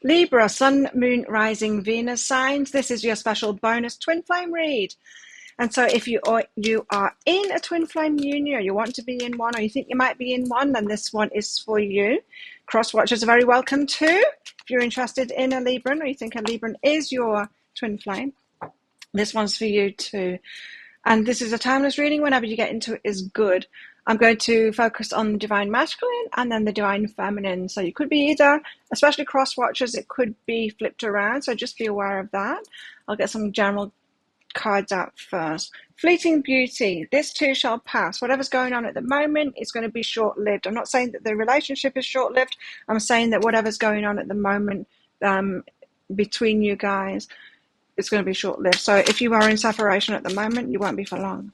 Libra, Sun, Moon, Rising, Venus signs. This is your special bonus twin flame read. And so if you are in a twin flame union, or you want to be in one, or you think you might be in one, then this one is for you. Cross watchers are very welcome too. If you're interested in a Libran, or you think a Libran is your twin flame, this one's for you too. And this is a timeless reading. Whenever you get into it is good. I'm going to focus on the divine masculine and then the divine feminine. So you could be either, especially cross watchers, it could be flipped around. So just be aware of that. I'll get some general cards out first. Fleeting beauty. This too shall pass. Whatever's going on at the moment is going to be short-lived. I'm not saying that the relationship is short-lived. I'm saying that whatever's going on at the moment between you guys, it's going to be short-lived. So if you are in separation at the moment, you won't be for long.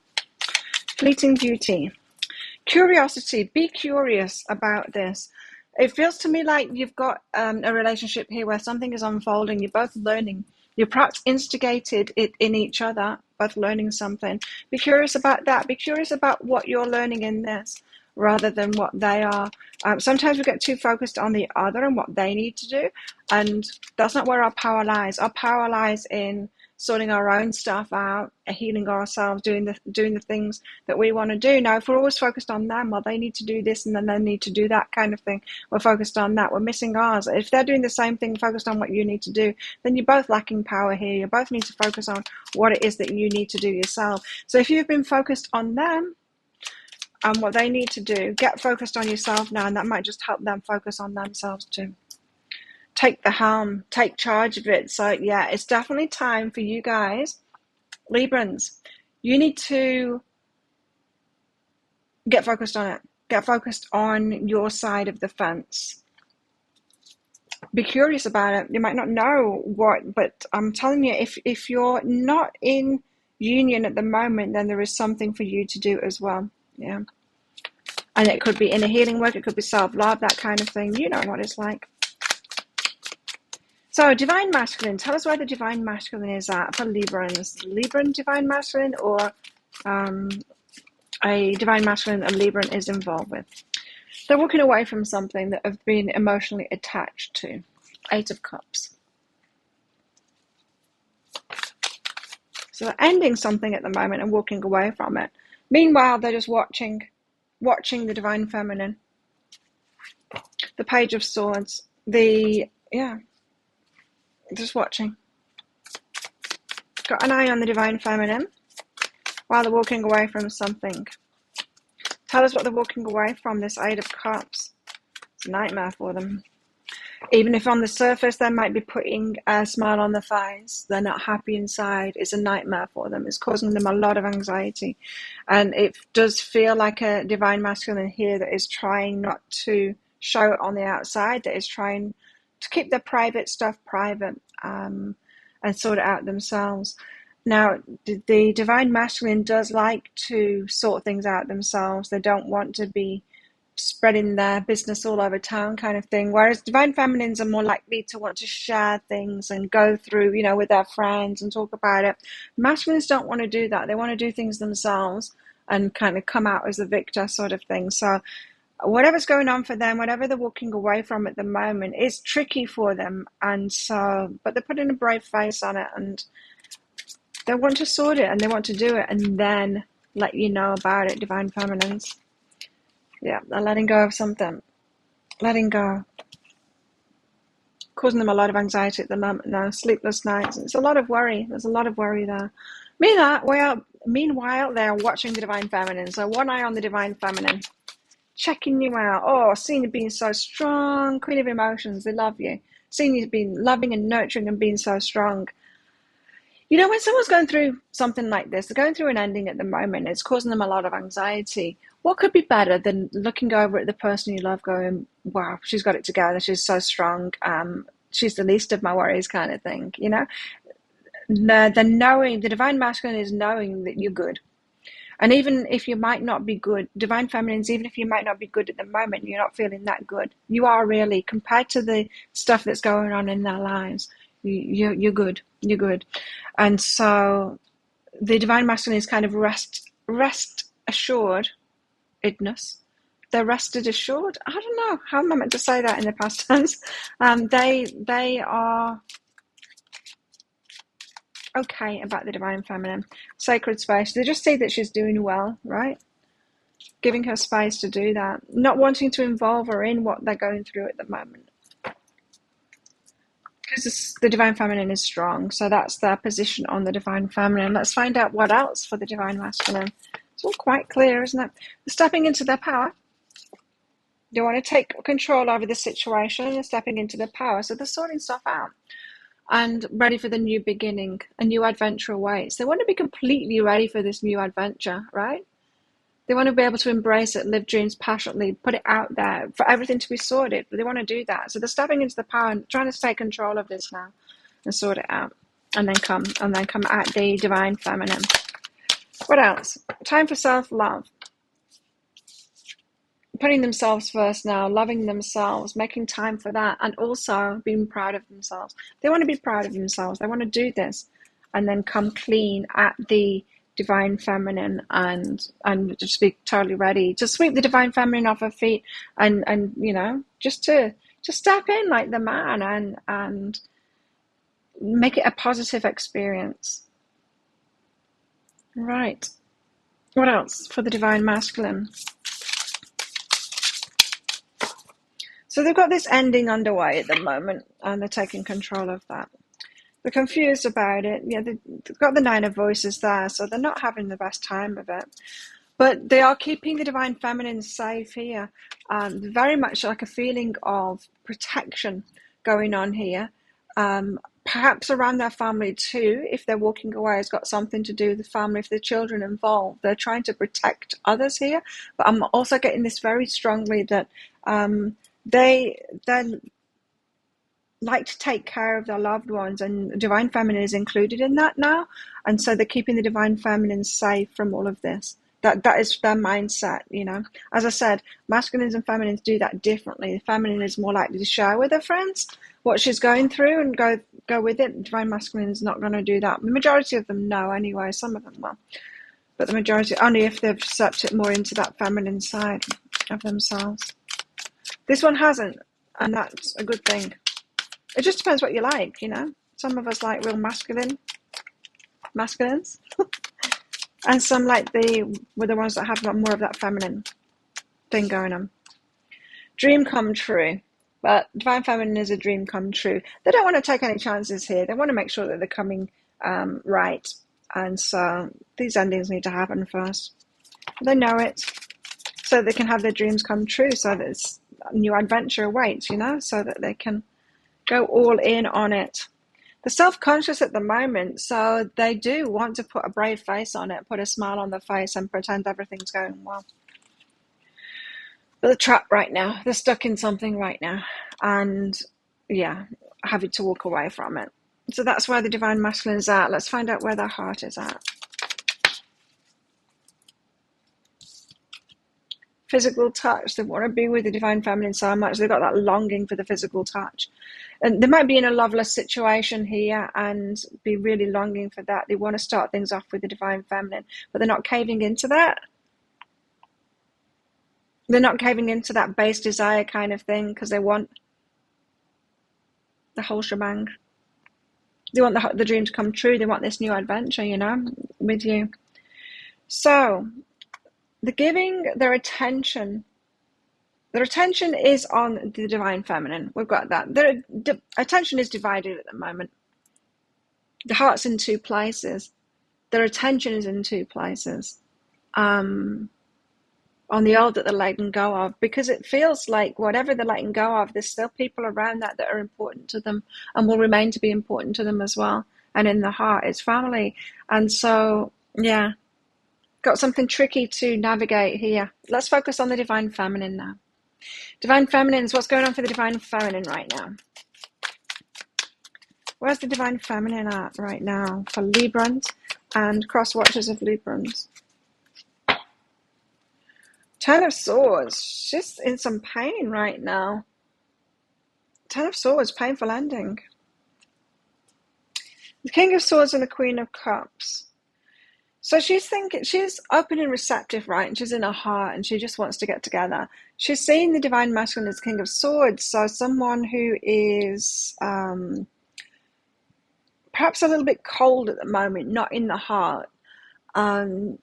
Fleeting beauty. Curiosity. Be curious about this. It feels to me like you've got a relationship here where something is unfolding. You're both learning. You're perhaps instigated it in each other, both learning something. Be curious about that. Be curious about what you're learning in this rather than what they are. Sometimes we get too focused on the other and what they need to do, and that's not where our power lies. Our power lies in sorting our own stuff out, healing ourselves, doing the things that we want to do. Now, if we're always focused on them, well, they need to do this and then they need to do that kind of thing. We're focused on that. We're missing ours. If they're doing the same thing, focused on what you need to do, then you're both lacking power here. You both need to focus on what it is that you need to do yourself. So if you've been focused on them and what they need to do, get focused on yourself now, and that might just help them focus on themselves too. Take the helm, take charge of it. So yeah, it's definitely time for you guys, Librans. You need to get focused on it. Get focused on your side of the fence. Be curious about it. You might not know what, but I'm telling you, if you're not in union at the moment, then there is something for you to do as well. Yeah. And it could be inner healing work, it could be self-love, that kind of thing. You know what it's like. So, divine masculine. Tell us where the divine masculine is at for Librans. Libran divine masculine, or a divine masculine a Libran is involved with. They're walking away from something that have been emotionally attached to. 8 of Cups. So they're ending something at the moment and walking away from it. Meanwhile, they're just watching the divine feminine. The Page of Swords. Just watching. Got an eye on the divine feminine while they're walking away from something. Tell us what they're walking away from, this 8 of Cups. It's a nightmare for them. Even if on the surface they might be putting a smile on their face, they're not happy inside. It's a nightmare for them. It's causing them a lot of anxiety. And it does feel like a divine masculine here that is trying not to show it on the outside, that is trying to keep their private stuff private and sort it out themselves. Now, the divine masculine does like to sort things out themselves. They don't want to be spreading their business all over town kind of thing, whereas divine feminines are more likely to want to share things and go through, with their friends and talk about it. Masculines don't want to do that. They want to do things themselves and kind of come out as the victor sort of thing. So whatever's going on for them, whatever they're walking away from at the moment, is tricky for them. And so, but they're putting a brave face on it, and they want to sort it and they want to do it and then let you know about it, divine feminines. Yeah, they're letting go of something. Letting go. Causing them a lot of anxiety at the moment now. Sleepless nights. It's a lot of worry. There's a lot of worry there. Meanwhile, they're watching the divine feminine. So one eye on the divine feminine. Checking you out. Oh, seeing you being so strong. Queen of emotions. They love you. Seeing you being loving and nurturing and being so strong. When someone's going through something like this, they're going through an ending at the moment, it's causing them a lot of anxiety. What could be better than looking over at the person you love going, wow, she's got it together, she's so strong, she's the least of my worries kind of thing, The divine masculine is knowing that you're good. And even if you might not be good, divine feminines, even if you might not be good at the moment, you're not feeling that good. You are really, compared to the stuff that's going on in their lives. You're good. You're good. And so the divine masculine is kind of rest assuredness they're rested assured. I don't know how am I meant to say that in the past tense. They are okay about the divine feminine, sacred space. They just see that she's doing well, right? Giving her space to do that, not wanting to involve her in what they're going through at the moment. Because the divine feminine is strong, so that's their position on the divine feminine. Let's find out what else for the divine masculine. It's all quite clear, isn't it? They're stepping into their power. They want to take control over the situation and they're stepping into their power. So they're sorting stuff out and ready for the new beginning. A new adventure awaits. They want to be completely ready for this new adventure, right? They want to be able to embrace it, live dreams passionately, put it out there for everything to be sorted. But they want to do that. So they're stepping into the power and trying to take control of this now and sort it out. And then come at the divine feminine. What else? Time for self-love. Putting themselves first now, loving themselves, making time for that, and also being proud of themselves. They want to be proud of themselves. They want to do this and then come clean at the divine feminine and just be totally ready to sweep the divine feminine off her feet and you know, just step in like the man and make it a positive experience. Right. What else for the divine masculine? So they've got this ending underway at the moment, and they're taking control of that. They're confused about it. Yeah, they've got the Nine of Voices there, so they're not having the best time of it. But they are keeping the divine feminine safe here. Very much like a feeling of protection going on here. Perhaps around their family too, if they're walking away, has got something to do with the family. If the children involved, they're trying to protect others here. But I'm also getting this very strongly that they like to take care of their loved ones, and divine feminine is included in that now, and so they're keeping the divine feminine safe from all of this. That is their mindset, you know. As I said, masculines and feminines do that differently. The feminine is more likely to share with her friends what she's going through and go with it. The divine masculine is not going to do that. The majority of them know anyway. Some of them will, but the majority only if they've stepped it more into that feminine side of themselves. This one hasn't, and that's a good thing. It just depends what you like, you know. Some of us like real masculines, and some like the ones that have more of that feminine thing going on. Dream come true, but divine feminine is a dream come true. They don't want to take any chances here. They want to make sure that they're coming right, and so these endings need to happen first. They know it, so they can have their dreams come true. So that a new adventure awaits, you know, so that they can go all in on it. They're self-conscious at the moment, so they do want to put a brave face on it, put a smile on their face and pretend everything's going well. But they're trapped right now. They're stuck in something right now. And yeah, having to walk away from it. So that's where the divine masculine is at. Let's find out where their heart is at. Physical touch. They want to be with the divine feminine so much. They've got that longing for the physical touch. And they might be in a loveless situation here and be really longing for that. They want to start things off with the divine feminine, but they're not caving into that. They're not caving into that base desire kind of thing because they want the whole shebang. They want the dream to come true. They want this new adventure, you know, with you. So they're giving their attention. Their attention is on the divine feminine. We've got that. Their attention is divided at the moment. The heart's in two places. Their attention is in two places. On the old that they're letting go of, because it feels like whatever they're letting go of, there's still people around that are important to them and will remain to be important to them as well. And in the heart, it's family. And so, yeah, got something tricky to navigate here. Let's focus on the divine feminine now. Divine feminines, what's going on for the divine feminine right now? Where's the divine feminine at right now for Librans and cross watchers of Librans? Ten of Swords, she's in some pain right now. Ten of Swords, painful ending. The King of Swords and the Queen of Cups. So she's open and receptive, right? And she's in her heart and she just wants to get together. She's seeing the divine masculine as King of Swords. So someone who is perhaps a little bit cold at the moment, not in the heart, um,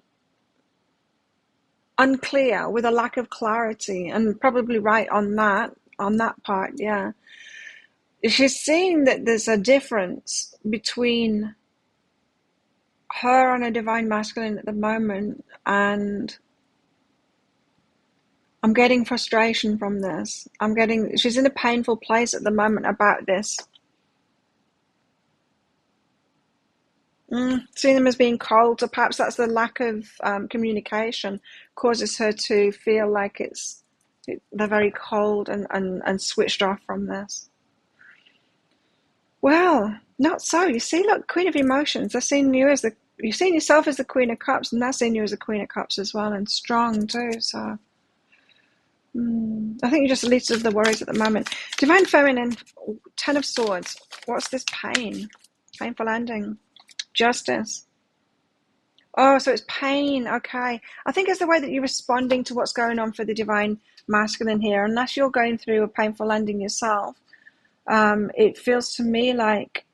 unclear, with a lack of clarity, and probably right on that part, yeah. She's seeing that there's a difference between her and a divine masculine at the moment, and I'm getting frustration from this. She's in a painful place at the moment about this. Seeing them as being cold, so perhaps that's the lack of communication causes her to feel like they're very cold and switched off from this. Well, not so. You see, look, Queen of Emotions. They're seeing you've seen yourself as the Queen of Cups, and they're seeing you as the Queen of Cups as well, and strong too. So, I think you're just least of the worries at the moment. Divine Feminine, Ten of Swords. What's this pain? Painful ending. Justice. Oh, so it's pain. Okay. I think it's the way that you're responding to what's going on for the Divine Masculine here. Unless you're going through a painful ending yourself, it feels to me like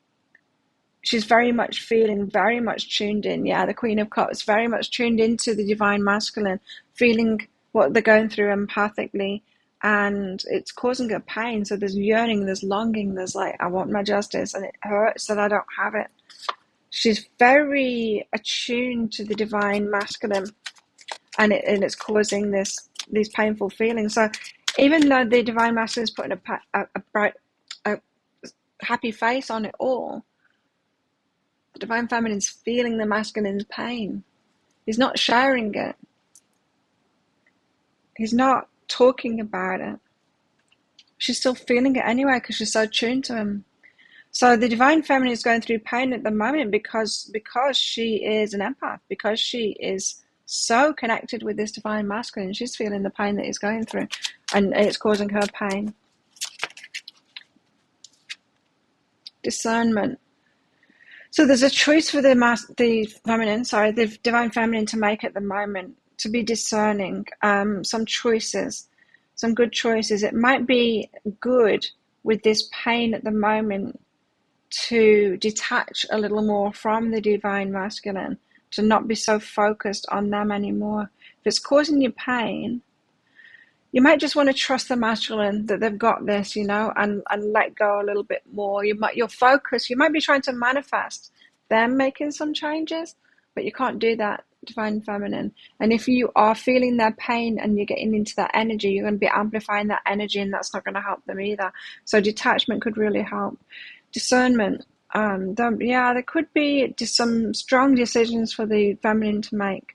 she's very much tuned in. Yeah, the Queen of Cups, very much tuned into the Divine Masculine, feeling what they're going through empathically, and it's causing her pain. So there's yearning, there's longing, there's like, I want my justice, and it hurts that I don't have it. She's very attuned to the Divine Masculine, and it's causing these painful feelings. So even though the Divine Masculine is putting a bright, happy face on it all, the Divine Feminine's feeling the masculine's pain. He's not sharing it. He's not talking about it. She's still feeling it anyway because she's so tuned to him. So the Divine Feminine is going through pain at the moment because she is an empath, because she is so connected with this Divine Masculine. She's feeling the pain that he's going through, and it's causing her pain. Discernment. So there's a choice for the Divine Feminine to make at the moment, to be discerning. Some choices, some good choices. It might be good with this pain at the moment to detach a little more from the Divine Masculine, to not be so focused on them anymore. If it's causing you pain, you might just want to trust the masculine that they've got this, and let go a little bit more. Your focus, you might be trying to manifest them making some changes, but you can't do that, Divine Feminine. And if you are feeling their pain and you're getting into that energy, you're going to be amplifying that energy, and that's not going to help them either. So detachment could really help. Discernment. There could be just some strong decisions for the feminine to make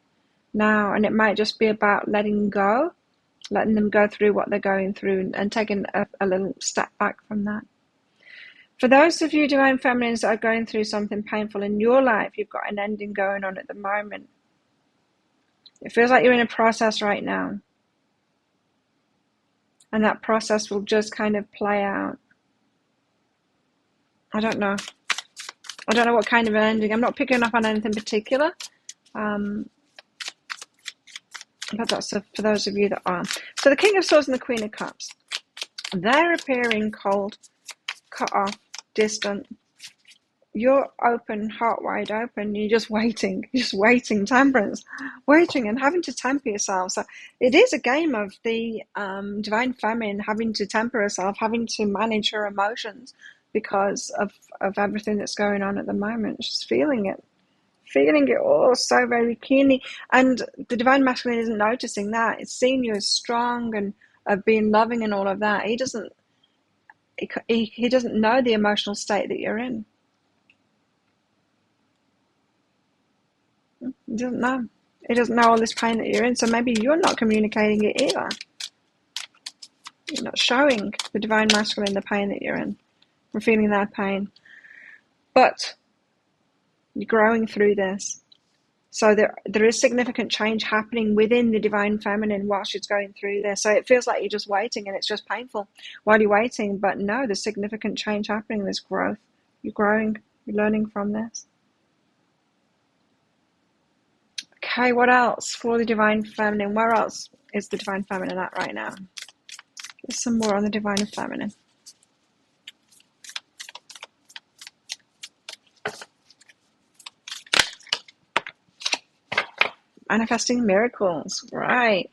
now, and it might just be about letting them go through what they're going through, and taking a little step back from that. For those of you Divine Feminines that are going through something painful in your life, you've got an ending going on at the moment. It feels like you're in a process right now, and that process will just kind of play out. I don't know what kind of ending. I'm not picking up on anything particular, but that's for those of you that are. So the King of Swords and the Queen of Cups, they're appearing cold, cut off, distant. You're open, heart wide open. You're just waiting, Temperance, waiting and having to temper yourself. So it is a game of the Divine Feminine having to temper herself, having to manage her emotions because of everything that's going on at the moment. She's feeling it all so very keenly. And the Divine Masculine isn't noticing that. It's seeing you as strong and of being loving and all of that. He doesn't know the emotional state that you're in. He doesn't know. He doesn't know all this pain that you're in, so maybe you're not communicating it either. You're not showing the Divine Masculine the pain that you're in. We're feeling that pain. But you're growing through this. So there is significant change happening within the Divine Feminine while she's going through this. So it feels like you're just waiting and it's just painful while you're waiting. But no, there's significant change happening, there's growth. You're growing, you're learning from this. Okay, what else for the Divine Feminine? Where else is the Divine Feminine at right now? There's some more on the Divine Feminine. Manifesting miracles, right?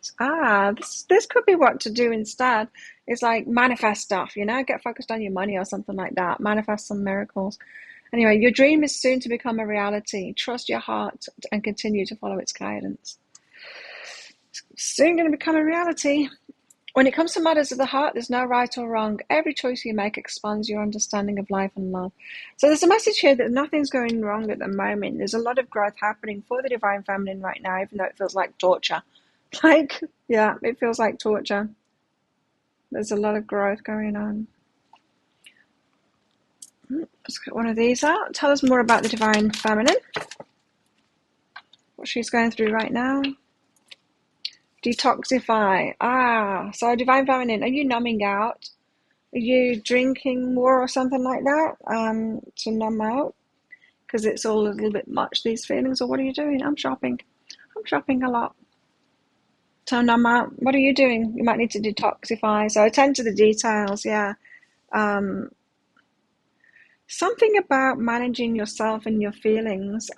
This could be what to do instead. It's like manifest stuff, get focused on your money or something like that. Manifest some miracles. Anyway, your dream is soon to become a reality. Trust your heart and continue to follow its guidance. It's soon going to become a reality. When it comes to matters of the heart, there's no right or wrong. Every choice you make expands your understanding of life and love. So there's a message here that nothing's going wrong at the moment. There's a lot of growth happening for the Divine Feminine right now, even though it feels like torture. It feels like torture. There's a lot of growth going on. Let's get one of these out. Tell us more about the Divine Feminine. What she's going through right now. Detoxify. So Divine Feminine, are you numbing out? Are you drinking more or something like that to numb out? Because it's all a little bit much, these feelings. Or what are you doing? I'm shopping. I'm shopping a lot. So numb out. What are you doing? You might need to detoxify. So attend to the details, yeah. Something about managing yourself and your feelings,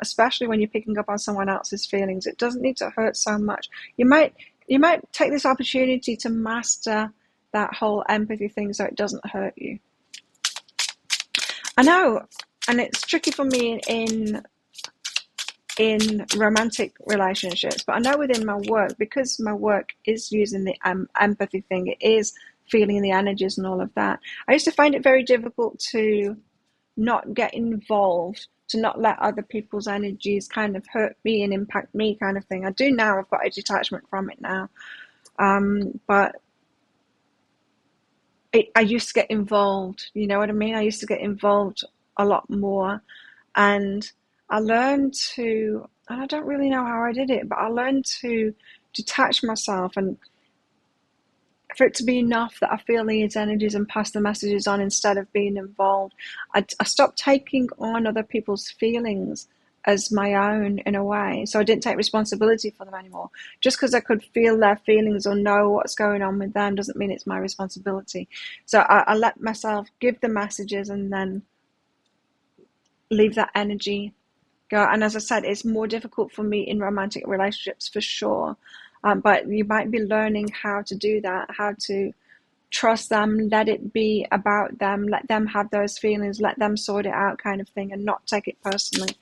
especially when you're picking up on someone else's feelings. It doesn't need to hurt so much. You might take this opportunity to master that whole empathy thing so it doesn't hurt you. I know, and it's tricky for me in romantic relationships, but I know within my work, because my work is using the empathy thing, it is feeling the energies and all of that. I used to find it very difficult to not get involved, to not let other people's energies kind of hurt me and impact me kind of thing. I do now. I've got a detachment from it now. But I used to get involved, you know what I mean? I used to get involved a lot more. And I learned to, and I don't really know how I did it, but I learned to detach myself and for it to be enough that I feel these energies and pass the messages on instead of being involved. I stopped taking on other people's feelings as my own in a way. So I didn't take responsibility for them anymore. Just because I could feel their feelings or know what's going on with them doesn't mean it's my responsibility. So I let myself give the messages and then leave that energy go. And as I said, it's more difficult for me in romantic relationships for sure. But you might be learning how to do that, how to trust them, let it be about them, let them have those feelings, let them sort it out kind of thing, and not take it personally.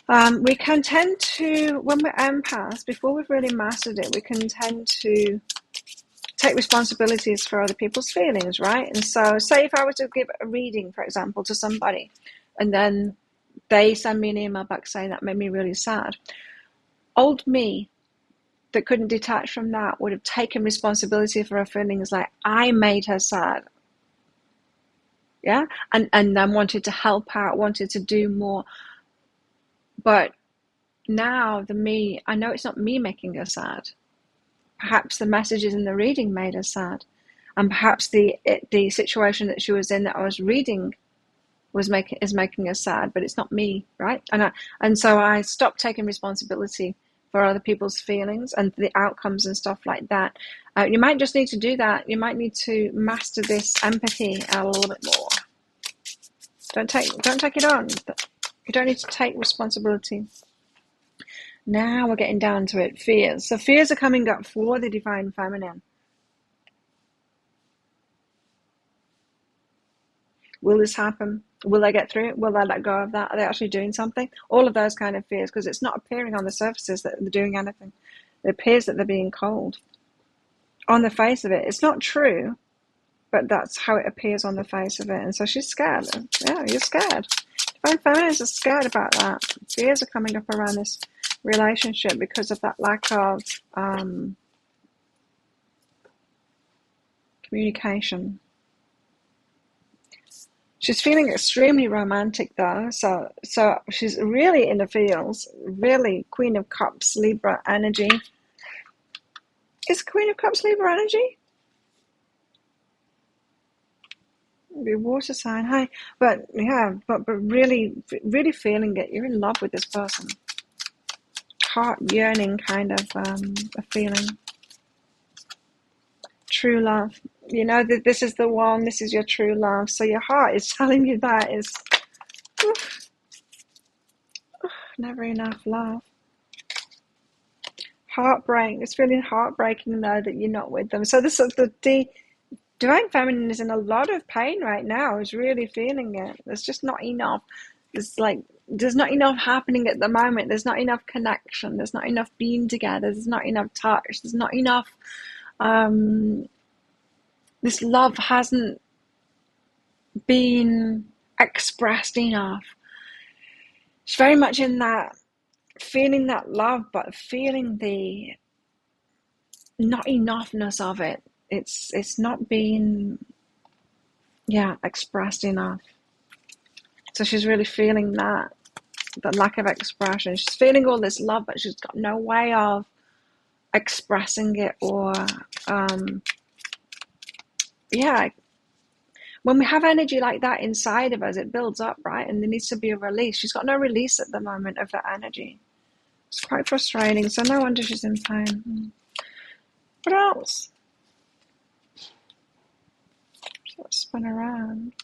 We can tend to, when we're empaths, before we've really mastered it, we can tend to take responsibilities for other people's feelings, right? And so say if I were to give a reading, for example, to somebody, and then they send me an email back saying that made me really sad. Old me that couldn't detach from that would have taken responsibility for her feelings, like I made her sad. Yeah? And then wanted to help out, wanted to do more. But now the me, I know it's not me making her sad. Perhaps the messages in the reading made her sad. And perhaps the situation that she was in that I was reading is making her sad, but it's not me, right? And so I stopped taking responsibility for other people's feelings and the outcomes and stuff like that. You might just need to do that. You might need to master this empathy a little bit more. Don't take it on. You don't need to take responsibility. Now we're getting down to it. Fears. So fears are coming up for the Divine Feminine. Will this happen? Will they get through it? Will they let go of that? Are they actually doing something? All of those kind of fears, because it's not appearing on the surfaces that they're doing anything. It appears that they're being cold. On the face of it, it's not true, but that's how it appears on the face of it. And so she's scared. Yeah, you're scared. Divine Feminines are scared about that. Fears are coming up around this relationship because of that lack of communication. She's feeling extremely romantic though, so she's really in the feels, really Queen of Cups, Libra energy. Is Queen of Cups Libra energy? Be water sign, hi. But yeah, but really, really feeling it. You're in love with this person. heart yearning kind of a feeling. True love. You know that this is the one, this is your true love. So your heart is telling you that is never enough love. Heartbreak. It's feeling heartbreaking though that you're not with them. So this is the Divine Feminine is in a lot of pain right now. Is really feeling it. There's just not enough. There's not enough happening at the moment. There's not enough connection. There's not enough being together. There's not enough touch. There's not enough. This love hasn't been expressed enough. It's very much in that feeling that love, but feeling the not enoughness of it. It's not being expressed enough. So she's really feeling that, the lack of expression. She's feeling all this love, but she's got no way of expressing it or when we have energy like that inside of us, it builds up, right? And there needs to be a release. She's got no release at the moment of that energy. It's quite frustrating. So no wonder she's in pain. What else? Let's spin around.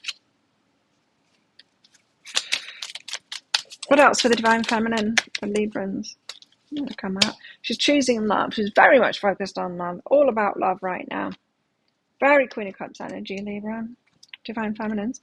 What else for the Divine Feminine for Librans? Come out. She's choosing love. She's very much focused on love. All about love right now. Very Queen of Cups energy, Libra. Divine Feminines.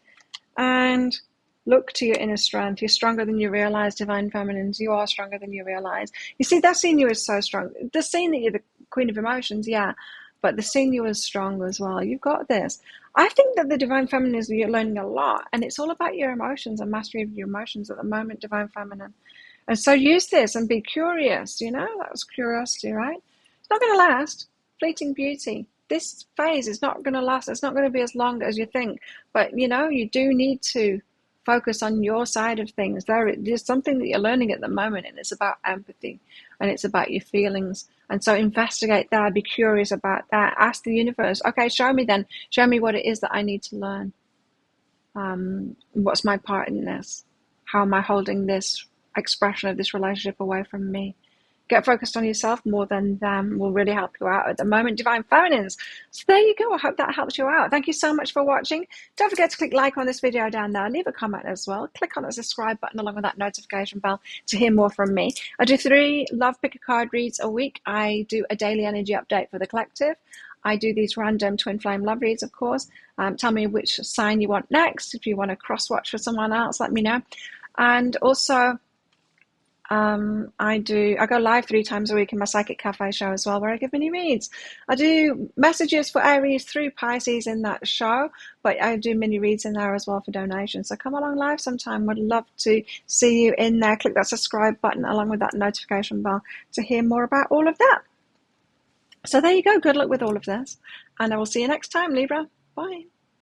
And look to your inner strength. You're stronger than you realize, Divine Feminines. You are stronger than you realize. You see, that scene you is so strong. The scene that you're the Queen of Emotions, yeah. But the scene you is strong as well. You've got this. I think that the Divine Feminine is you're learning a lot. And it's all about your emotions and mastery of your emotions at the moment, Divine Feminine. And so use this and be curious, you know? That was curiosity, right? It's not going to last. Fleeting beauty. This phase is not going to last. It's not going to be as long as you think. But, you know, you do need to focus on your side of things. There's something that you're learning at the moment, and it's about empathy, and it's about your feelings. And so investigate that. Be curious about that. Ask the universe, okay, show me then. Show me what it is that I need to learn. What's my part in this? How am I holding this expression of this relationship away from me? Get focused on yourself more than them will really help you out at the moment, Divine Feminines. So there you go. I hope that helps you out. Thank you so much for watching. Don't forget to click like on this video down there. Leave a comment as well. Click on the subscribe button along with that notification bell to hear more from me. I do 3 Love Pick a Card reads a week. I do a daily energy update for the collective. I do these random twin flame love reads, of course. Tell me which sign you want next. If you want to cross watch for someone else, let me know. And also, I go live 3 times a week in my Psychic Cafe show as well, where I give mini reads. I do messages for Aries through Pisces in that show, but I do mini reads in there as well for donations. So come along live sometime. Would love to see you in there. Click that subscribe button along with that notification bell to hear more about all of that. So there you go. Good luck with all of this. And I will see you next time, Libra. Bye.